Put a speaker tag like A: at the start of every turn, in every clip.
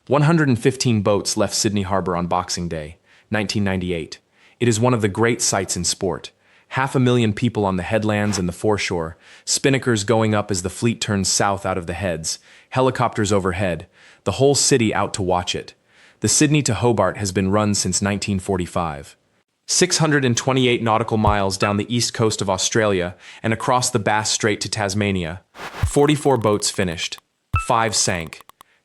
A: 115 boats left Sydney Harbor on Boxing Day, 1998. It is one of the great sights in sport. 500,000 people on the headlands and the foreshore, spinnakers going up as the fleet turns south out of the heads, helicopters overhead, the whole city out to watch it. The Sydney to Hobart has been run since 1945. 628 nautical miles down the east coast of Australia and across the Bass Strait to Tasmania. 44 boats finished. 5 sank.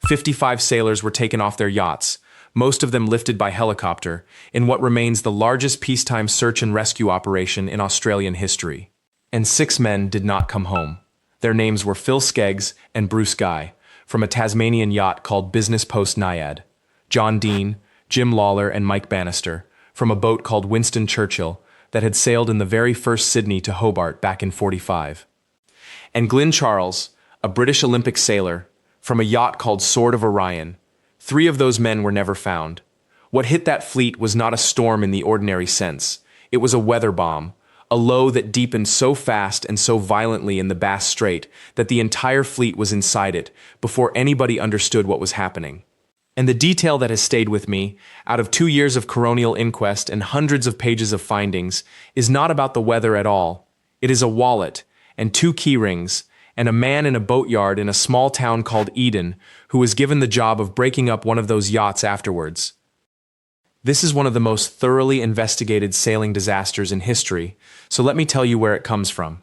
A: 55 sailors were taken off their yachts, most of them lifted by helicopter, in what remains the largest peacetime search and rescue operation in Australian history. And 6 men did not come home. Their names were Phil Skeggs and Bruce Guy, from a Tasmanian yacht called Business Post Naiad. John Dean, Jim Lawler, and Mike Bannister, from a boat called Winston Churchill that had sailed in the very first Sydney to Hobart back in '45. And Glyn Charles, a British Olympic sailor, from a yacht called Sword of Orion. 3 of those men were never found. What hit that fleet was not a storm in the ordinary sense. It was a weather bomb, a low that deepened so fast and so violently in the Bass Strait that the entire fleet was inside it before anybody understood what was happening. And the detail that has stayed with me, out of 2 years of coronial inquest and hundreds of pages of findings, is not about the weather at all. It is a wallet and 2 key rings, and a man in a boatyard in a small town called Eden who was given the job of breaking up one of those yachts afterwards. This is one of the most thoroughly investigated sailing disasters in history, so let me tell you where it comes from.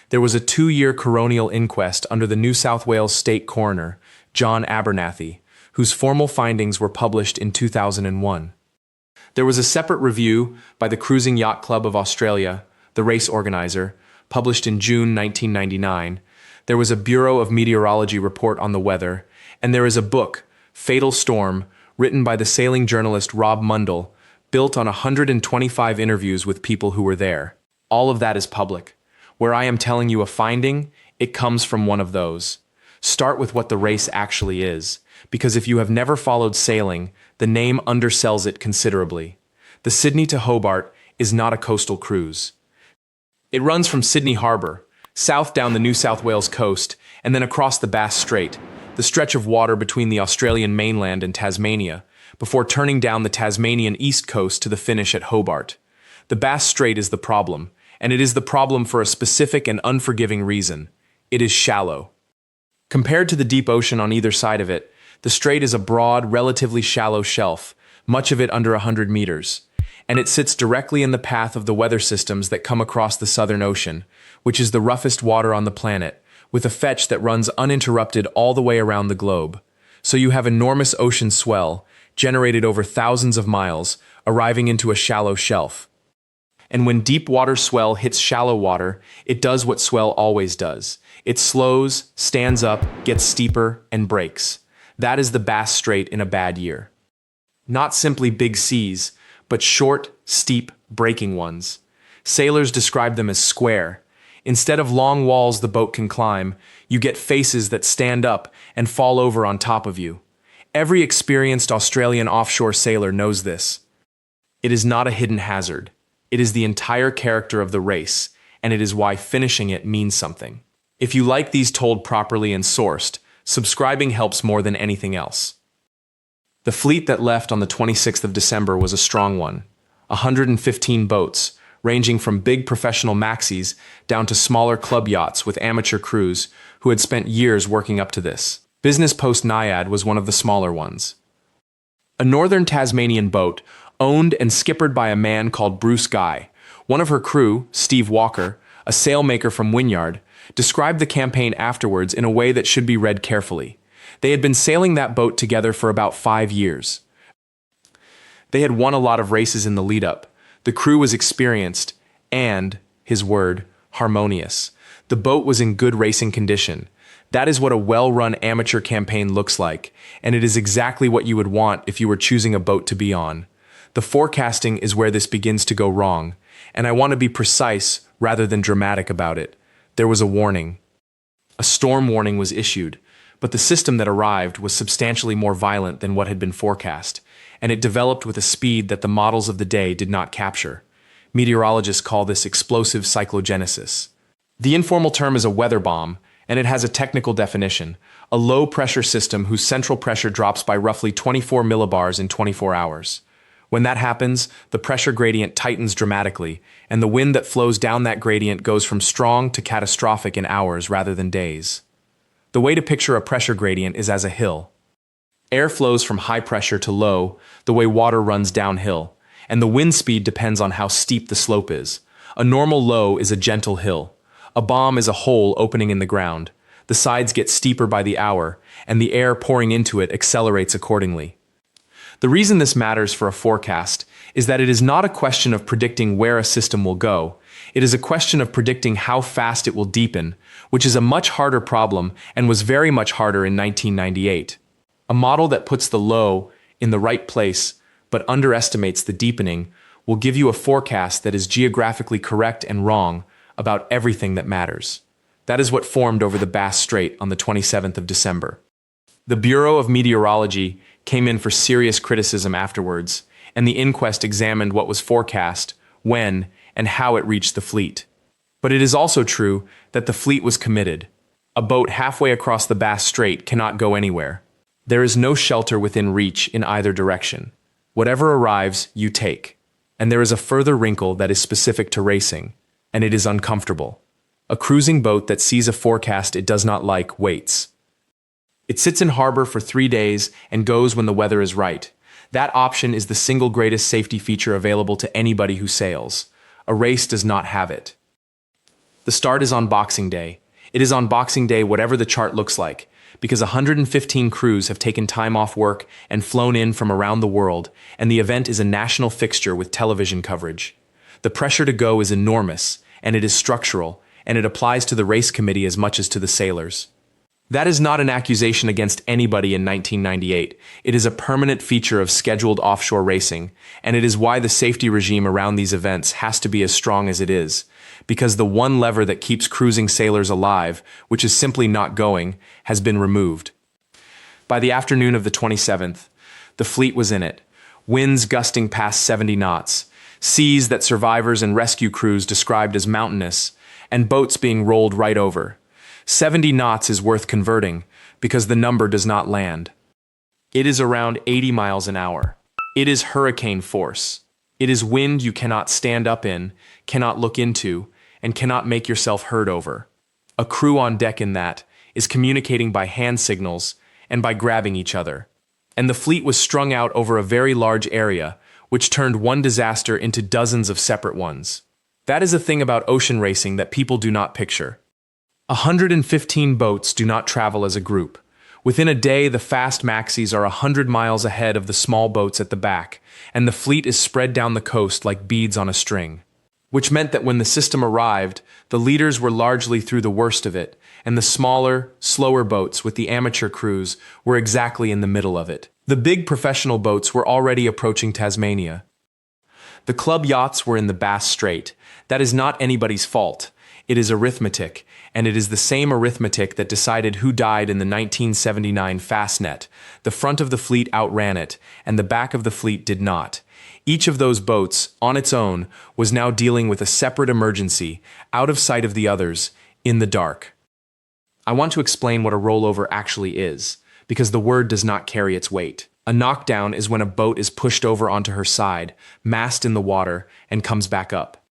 A: There was a 2-year coronial inquest under the New South Wales State Coroner, John Abernathy, whose formal findings were published in 2001. There was a separate review by the Cruising Yacht Club of Australia, the race organizer, published in June 1999. There was a Bureau of Meteorology report on the weather, and there is a book, Fatal Storm, written by the sailing journalist Rob Mundell, built on 125 interviews with people who were there. All of that is public. Where I am telling you a finding, it comes from one of those. Start with what the race actually is, because if you have never followed sailing, the name undersells it considerably. The Sydney to Hobart is not a coastal cruise. It runs from Sydney Harbor, south down the New South Wales coast, and then across the Bass Strait, the stretch of water between the Australian mainland and Tasmania, before turning down the Tasmanian east coast to the finish at Hobart. The Bass Strait is the problem, and it is the problem for a specific and unforgiving reason. It is shallow. Compared to the deep ocean on either side of it, the strait is a broad, relatively shallow shelf, much of it under 100 meters, and it sits directly in the path of the weather systems that come across the Southern Ocean, which is the roughest water on the planet, with a fetch that runs uninterrupted all the way around the globe. So you have enormous ocean swell, generated over thousands of miles, arriving into a shallow shelf. And when deep water swell hits shallow water, it does what swell always does. It slows, stands up, gets steeper, and breaks. That is the Bass Strait in a bad year. Not simply big seas, but short, steep, breaking ones. Sailors describe them as square. Instead of long walls the boat can climb, you get faces that stand up and fall over on top of you. Every experienced Australian offshore sailor knows this. It is not a hidden hazard. It is the entire character of the race, and it is why finishing it means something. If you like these told properly and sourced, subscribing helps more than anything else. The fleet that left on the 26th of December was a strong one. 115 boats, ranging from big professional maxis down to smaller club yachts with amateur crews who had spent years working up to this. Business Post Naiad was one of the smaller ones. A northern Tasmanian boat, owned and skippered by a man called Bruce Guy. One of her crew, Steve Walker, a sailmaker from Wynyard, described the campaign afterwards in a way that should be read carefully. They had been sailing that boat together for about 5 years. They had won a lot of races in the lead-up. The crew was experienced and, his word, harmonious. The boat was in good racing condition. That is what a well-run amateur campaign looks like, and it is exactly what you would want if you were choosing a boat to be on. The forecasting is where this begins to go wrong, and I want to be precise rather than dramatic about it. There was a warning. A storm warning was issued, but the system that arrived was substantially more violent than what had been forecast, and it developed with a speed that the models of the day did not capture. Meteorologists call this explosive cyclogenesis. The informal term is a weather bomb, And it has a technical definition, a low-pressure system whose central pressure drops by roughly 24 millibars in 24 hours. When that happens, the pressure gradient tightens dramatically, and the wind that flows down that gradient goes from strong to catastrophic in hours rather than days. The way to picture a pressure gradient is as a hill. Air flows from high pressure to low, the way water runs downhill, and the wind speed depends on how steep the slope is. A normal low is a gentle hill. A bomb is a hole opening in the ground. The sides get steeper by the hour, and the air pouring into it accelerates accordingly. The reason this matters for a forecast is that it is not a question of predicting where a system will go. It is a question of predicting how fast it will deepen, which is a much harder problem and was very much harder in 1998. A model that puts the low in the right place but underestimates the deepening will give you a forecast that is geographically correct and wrong about everything that matters. That is what formed over the Bass Strait on the 27th of December. The Bureau of Meteorology came in for serious criticism afterwards, and the Inquest examined what was forecast, when, and how it reached the fleet. But it is also true that the fleet was committed. A boat halfway across the Bass Strait cannot go anywhere. There is no shelter within reach in either direction. Whatever arrives, you take. And there is a further wrinkle that is specific to racing, and it is uncomfortable. A cruising boat that sees a forecast it does not like waits. It sits in harbor for 3 days and goes when the weather is right. That option is the single greatest safety feature available to anybody who sails. A race does not have it. The start is on Boxing Day. It is on Boxing Day whatever the chart looks like, because 115 crews have taken time off work and flown in from around the world, and the event is a national fixture with television coverage. The pressure to go is enormous, and it is structural, and it applies to the race committee as much as to the sailors. That is not an accusation against anybody in 1998. It is a permanent feature of scheduled offshore racing, and it is why the safety regime around these events has to be as strong as it is, because the one lever that keeps cruising sailors alive, which is simply not going, has been removed. By the afternoon of the 27th, the fleet was in it, winds gusting past 70 knots, seas that survivors and rescue crews described as mountainous, and boats being rolled right over. 70 knots is worth converting, because the number does not land. It is around 80 miles an hour. It is hurricane force. It is wind you cannot stand up in, cannot look into, and cannot make yourself heard over. A crew on deck in that is communicating by hand signals and by grabbing each other. And the fleet was strung out over a very large area, which turned one disaster into dozens of separate ones. That is a thing about ocean racing that people do not picture. 115 boats do not travel as a group. Within a day, the fast maxis are 100 miles ahead of the small boats at the back, and the fleet is spread down the coast like beads on a string. Which meant that when the system arrived, the leaders were largely through the worst of it, and the smaller, slower boats with the amateur crews were exactly in the middle of it. The big professional boats were already approaching Tasmania. The club yachts were in the Bass Strait. That is not anybody's fault. It is arithmetic, and it is the same arithmetic that decided who died in the 1979 Fastnet. The front of the fleet outran it, and the back of the fleet did not. Each of those boats, on its own, was now dealing with a separate emergency, out of sight of the others, in the dark. I want to explain what a rollover actually is, because the word does not carry its weight. A knockdown is when a boat is pushed over onto her side, massed in the water, and comes back up.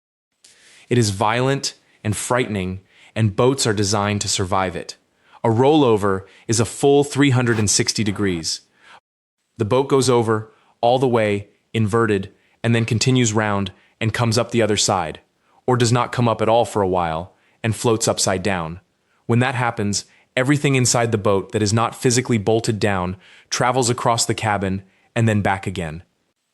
A: It is violent and frightening, and boats are designed to survive it. A rollover is a full 360 degrees. The boat goes over, all the way, inverted, and then continues round and comes up the other side, or does not come up at all for a while, and floats upside down. When that happens, everything inside the boat that is not physically bolted down travels across the cabin and then back again.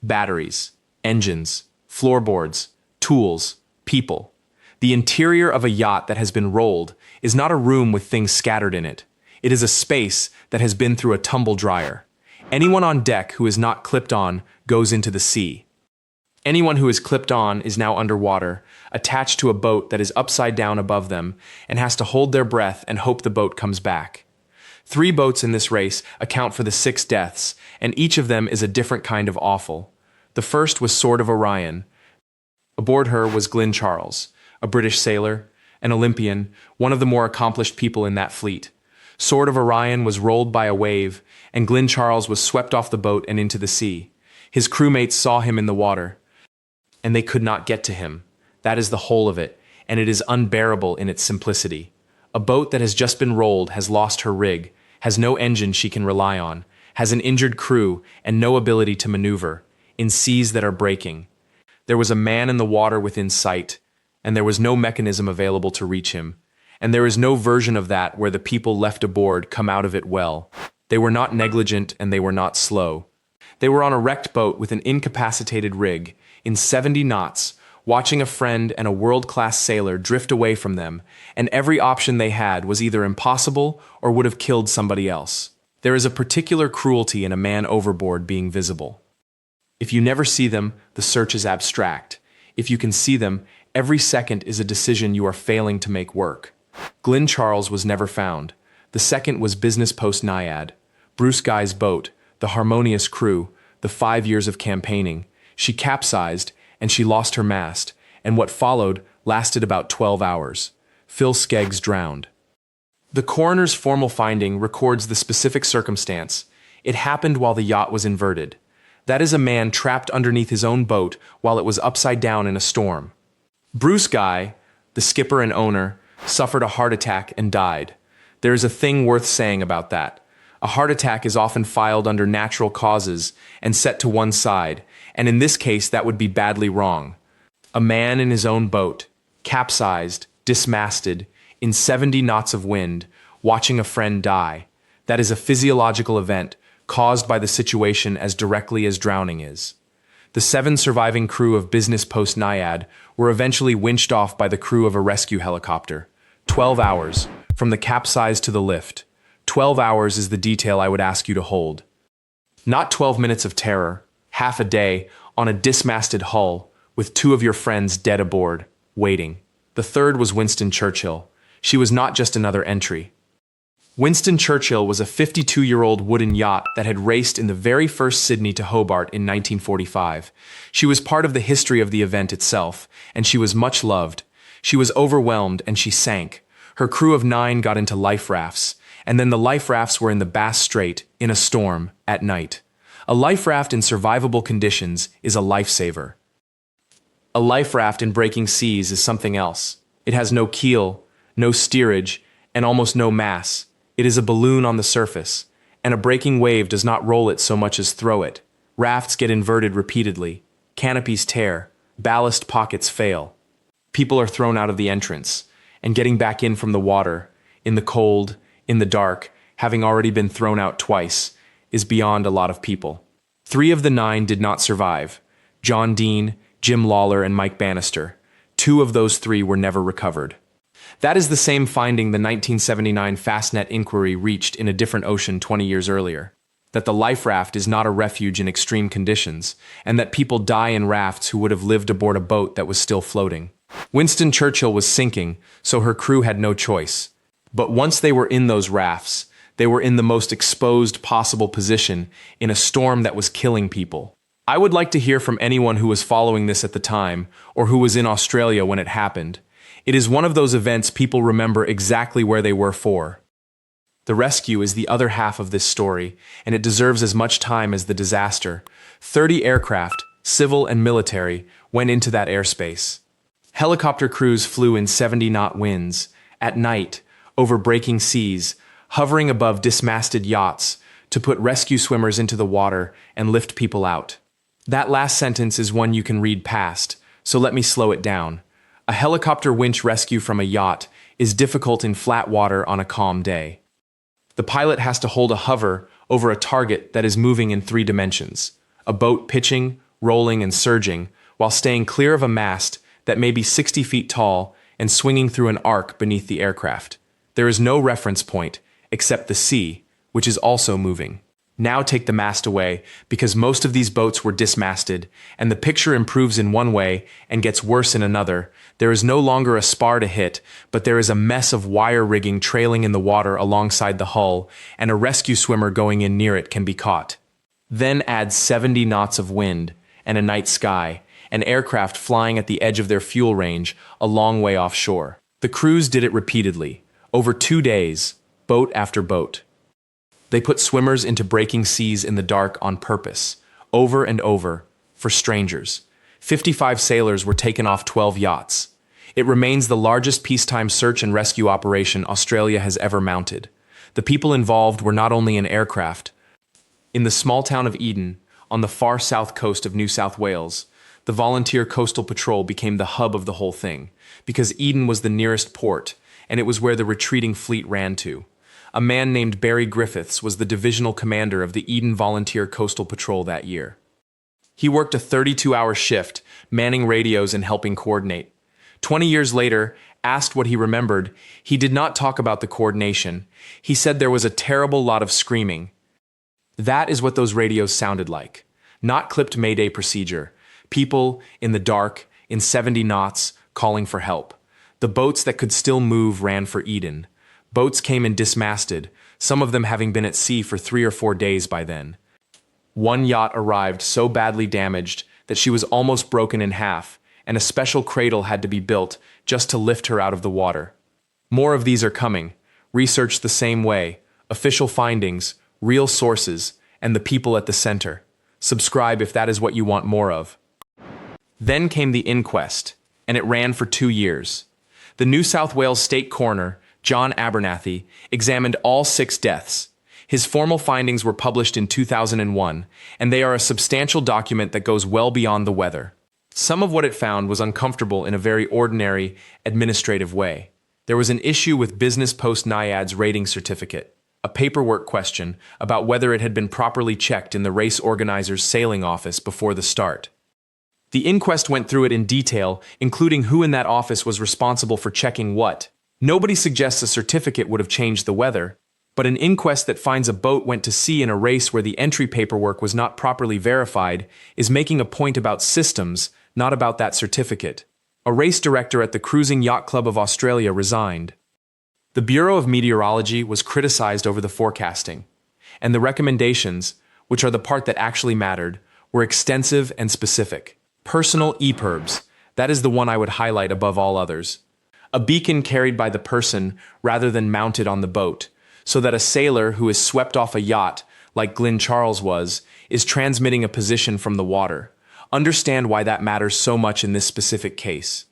A: Batteries, engines, floorboards, tools, people. The interior of a yacht that has been rolled is not a room with things scattered in it. It is a space that has been through a tumble dryer. Anyone on deck who is not clipped on goes into the sea. Anyone who is clipped on is now underwater, attached to a boat that is upside down above them, and has to hold their breath and hope the boat comes back. 3 boats in this race account for the 6 deaths, and each of them is a different kind of awful. The first was Sword of Orion. Aboard her was Glyn Charles, a British sailor, an Olympian, one of the more accomplished people in that fleet. Sword of Orion was rolled by a wave, and Glyn Charles was swept off the boat and into the sea. His crewmates saw him in the water, and they could not get to him. That is the whole of it, and it is unbearable in its simplicity. A boat that has just been rolled has lost her rig, has no engine she can rely on, has an injured crew and no ability to maneuver, in seas that are breaking. There was a man in the water within sight, and there was no mechanism available to reach him. And there is no version of that where the people left aboard come out of it well. They were not negligent and they were not slow. They were on a wrecked boat with an incapacitated rig, in 70 knots, watching a friend and a world-class sailor drift away from them, and every option they had was either impossible or would have killed somebody else. There is a particular cruelty in a man overboard being visible. If you never see them, the search is abstract. If you can see them, every second is a decision you are failing to make work. Glyn Charles was never found. The second was Business Post Naiad, Bruce Guy's boat, the harmonious crew, the 5 years of campaigning. She capsized, and she lost her mast, and what followed lasted about 12 hours. Phil Skeggs drowned. The coroner's formal finding records the specific circumstance. It happened while the yacht was inverted. That is a man trapped underneath his own boat while it was upside down in a storm. Bruce Guy, the skipper and owner, suffered a heart attack and died. There is a thing worth saying about that. A heart attack is often filed under natural causes and set to one side, and in this case that would be badly wrong. A man in his own boat, capsized, dismasted, in 70 knots of wind, watching a friend die. That is a physiological event caused by the situation as directly as drowning is. The 7 surviving crew of Business Post Naiad were eventually winched off by the crew of a rescue helicopter. 12 hours, from the capsize to the lift. 12 hours is the detail I would ask you to hold. Not 12 minutes of terror, half a day, on a dismasted hull, with 2 of your friends dead aboard, waiting. The third was Winston Churchill. She was not just another entry. Winston Churchill was a 52-year-old wooden yacht that had raced in the very first Sydney to Hobart in 1945. She was part of the history of the event itself, and she was much loved. She was overwhelmed and she sank. Her crew of 9 got into life rafts, and then the life rafts were in the Bass Strait, in a storm, at night. A life raft in survivable conditions is a lifesaver. A life raft in breaking seas is something else. It has no keel, no steerage, and almost no mass. It is a balloon on the surface, and a breaking wave does not roll it so much as throw it. Rafts get inverted repeatedly. Canopies tear. Ballast pockets fail. People are thrown out of the entrance, and getting back in from the water, in the cold, in the dark, having already been thrown out twice, is beyond a lot of people. 3 of the 9 did not survive. John Dean, Jim Lawler, and Mike Bannister. 2 of those 3 were never recovered. That is the same finding the 1979 Fastnet inquiry reached in a different ocean 20 years earlier. That the life raft is not a refuge in extreme conditions, and that people die in rafts who would have lived aboard a boat that was still floating. Winston Churchill was sinking, so her crew had no choice. But once they were in those rafts, they were in the most exposed possible position in a storm that was killing people. I would like to hear from anyone who was following this at the time, or who was in Australia when it happened. It is one of those events people remember exactly where they were for. The rescue is the other half of this story, and it deserves as much time as the disaster. 30 aircraft, civil and military, went into that airspace. Helicopter crews flew in 70-knot winds, at night, over breaking seas, hovering above dismasted yachts, to put rescue swimmers into the water and lift people out. That last sentence is one you can read past, so let me slow it down. A helicopter winch rescue from a yacht is difficult in flat water on a calm day. The pilot has to hold a hover over a target that is moving in 3 dimensions, a boat pitching, rolling, and surging, while staying clear of a mast that may be 60 feet tall and swinging through an arc beneath the aircraft. There is no reference point, except the sea, which is also moving. Now take the mast away, because most of these boats were dismasted, and the picture improves in one way and gets worse in another. There is no longer a spar to hit, but there is a mess of wire rigging trailing in the water alongside the hull, and a rescue swimmer going in near it can be caught. Then add 70 knots of wind, and a night sky, and aircraft flying at the edge of their fuel range, a long way offshore. The crews did it repeatedly, over 2 days, boat after boat. They put swimmers into breaking seas in the dark on purpose, over and over, for strangers. 55 sailors were taken off 12 yachts. It remains the largest peacetime search and rescue operation Australia has ever mounted. The people involved were not only in aircraft. In the small town of Eden, on the far south coast of New South Wales, the Volunteer Coastal Patrol became the hub of the whole thing, because Eden was the nearest port, and it was where the retreating fleet ran to. A man named Barry Griffiths was the divisional commander of the Eden Volunteer Coastal Patrol that year. He worked a 32-hour shift, manning radios and helping coordinate. 20 years later, asked what he remembered, he did not talk about the coordination. He said there was a terrible lot of screaming. That is what those radios sounded like. Not clipped Mayday procedure. People in the dark, in 70 knots, calling for help. The boats that could still move ran for Eden. Boats came and dismasted, some of them having been at sea for 3 or 4 days by then. One yacht arrived so badly damaged that she was almost broken in half, and a special cradle had to be built just to lift her out of the water. More of these are coming, researched the same way, official findings, real sources, and the people at the center. Subscribe if that is what you want more of. Then came the Inquest, and it ran for 2 years. The New South Wales State Coroner, John Abernathy, examined all 6 deaths. His formal findings were published in 2001, and they are a substantial document that goes well beyond the weather. Some of what it found was uncomfortable in a very ordinary, administrative way. There was an issue with Business Post Naiad's rating certificate, a paperwork question about whether it had been properly checked in the race organizer's sailing office before the start. The inquest went through it in detail, including who in that office was responsible for checking what. Nobody suggests a certificate would have changed the weather, but an inquest that finds a boat went to sea in a race where the entry paperwork was not properly verified is making a point about systems, not about that certificate. A race director at the Cruising Yacht Club of Australia resigned. The Bureau of Meteorology was criticized over the forecasting, and the recommendations, which are the part that actually mattered, were extensive and specific. Personal EPIRBs, that is the one I would highlight above all others. A beacon carried by the person rather than mounted on the boat, so that a sailor who is swept off a yacht, like Glyn Charles was, is transmitting a position from the water. Understand why that matters so much in this specific case.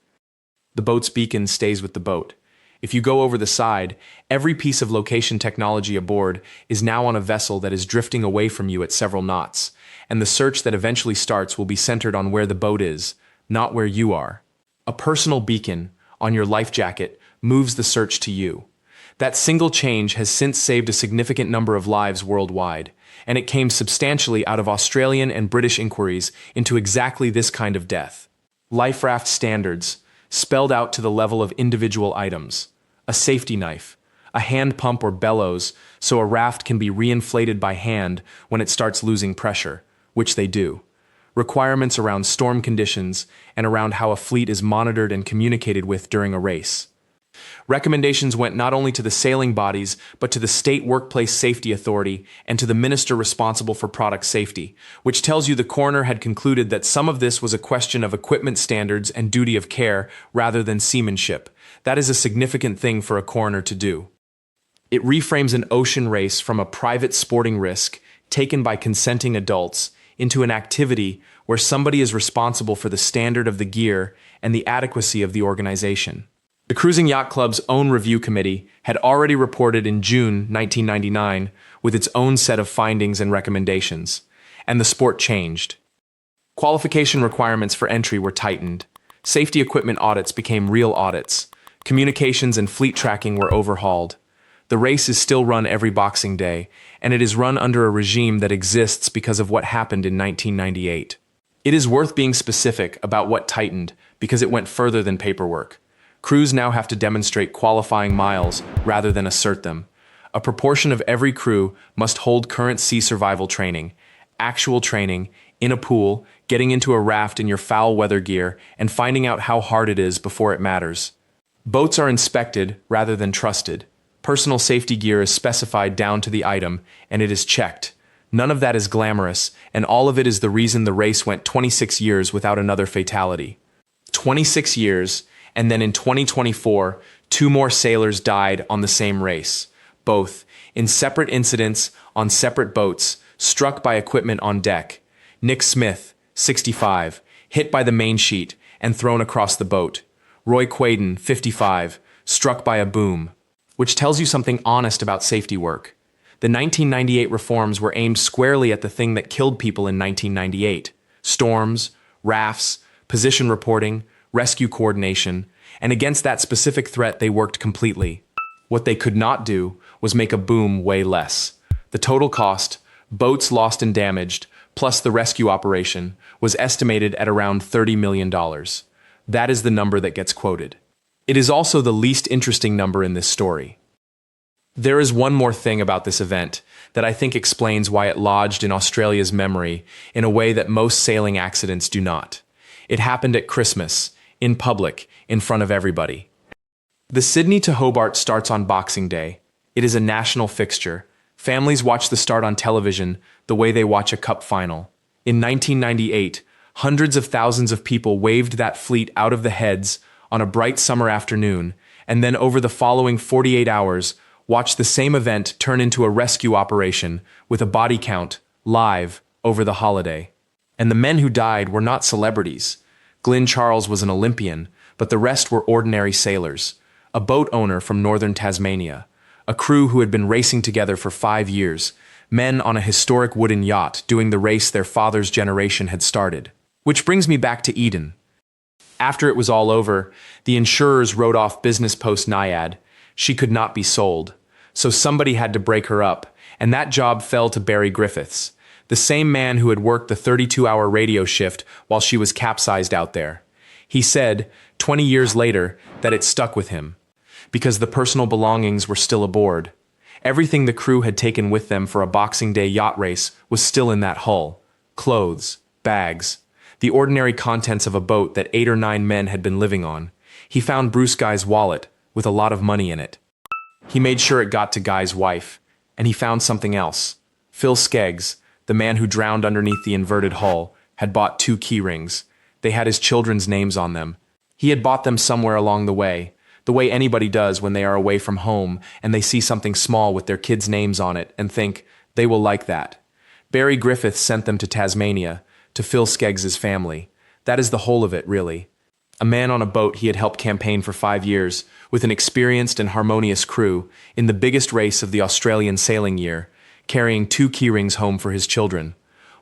A: The boat's beacon stays with the boat. If you go over the side, every piece of location technology aboard is now on a vessel that is drifting away from you at several knots, and the search that eventually starts will be centered on where the boat is, not where you are. A personal beacon on your life jacket moves the search to you. That single change has since saved a significant number of lives worldwide, and it came substantially out of Australian and British inquiries into exactly this kind of death. Life raft standards, spelled out to the level of individual items. A safety knife, a hand pump or bellows so a raft can be reinflated by hand when it starts losing pressure, which they do. Requirements around storm conditions and around how a fleet is monitored and communicated with during a race. Recommendations went not only to the sailing bodies, but to the State Workplace Safety Authority and to the minister responsible for product safety, which tells you the coroner had concluded that some of this was a question of equipment standards and duty of care rather than seamanship. That is a significant thing for a coroner to do. It reframes an ocean race from a private sporting risk taken by consenting adults into an activity where somebody is responsible for the standard of the gear and the adequacy of the organization. The Cruising Yacht Club's own review committee had already reported in June 1999 with its own set of findings and recommendations, and the sport changed. Qualification requirements for entry were tightened. Safety equipment audits became real audits. Communications and fleet tracking were overhauled. The race is still run every Boxing Day, and it is run under a regime that exists because of what happened in 1998. It is worth being specific about what tightened because it went further than paperwork. Crews now have to demonstrate qualifying miles rather than assert them. A proportion of every crew must hold current sea survival training, actual training, in a pool, getting into a raft in your foul weather gear, and finding out how hard it is before it matters. Boats are inspected rather than trusted. Personal safety gear is specified down to the item, and it is checked. None of that is glamorous, and all of it is the reason the race went 26 years without another fatality. 26 years, and then in 2024, Two more sailors died on the same race, both in separate incidents on separate boats, struck by equipment on deck. Nick Smith, 65, hit by the main sheet and thrown across the boat. Roy Quaden, 55, struck by a boom. Which tells you something honest about safety work. The 1998 reforms were aimed squarely at the thing that killed people in 1998. Storms, rafts, position reporting, rescue coordination, and against that specific threat they worked completely. What they could not do was make a boom way less. The total cost, boats lost and damaged, plus the rescue operation, was estimated at around $30 million. That is the number that gets quoted. It is also the least interesting number in this story. There is one more thing about this event that I think explains why it lodged in Australia's memory in a way that most sailing accidents do not. It happened at Christmas, in public, in front of everybody. The Sydney to Hobart starts on Boxing Day. It is a national fixture. Families watch the start on television the way they watch a cup final. In 1998, hundreds of thousands of people waved that fleet out of the heads on a bright summer afternoon, and then over the following 48 hours, watched the same event turn into a rescue operation with a body count, live, over the holiday. And the men who died were not celebrities. Glyn Charles was an Olympian, but the rest were ordinary sailors. A boat owner from northern Tasmania. A crew who had been racing together for 5 years. Men on a historic wooden yacht doing the race their father's generation had started. Which brings me back to Eden. After it was all over, the insurers wrote off Business Post Naiad. She could not be sold. So somebody had to break her up, and that job fell to Barry Griffiths, the same man who had worked the 32-hour radio shift while she was capsized out there. He said, 20 years later, that it stuck with him, because the personal belongings were still aboard. Everything the crew had taken with them for a Boxing Day yacht race was still in that hull. Clothes, bags, the ordinary contents of a boat that 8 or 9 men had been living on. He found Bruce Guy's wallet with a lot of money in it. He made sure it got to Guy's wife, and he found something else. Phil Skeggs, the man who drowned underneath the inverted hull, had bought 2 key rings. They had his children's names on them. He had bought them somewhere along the way anybody does when they are away from home and they see something small with their kids' names on it and think, they will like that. Barry Griffiths sent them to Tasmania, to Phil Skeggs' family. That is the whole of it, really. A man on a boat he had helped campaign for 5 years, with an experienced and harmonious crew, in the biggest race of the Australian sailing year, carrying 2 key rings home for his children.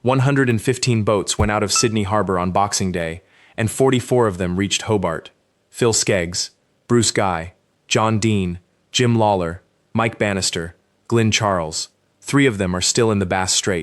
A: 115 boats went out of Sydney Harbour on Boxing Day, and 44 of them reached Hobart. Phil Skeggs, Bruce Guy, John Dean, Jim Lawler, Mike Bannister, Glyn Charles. 3 of them are still in the Bass Strait.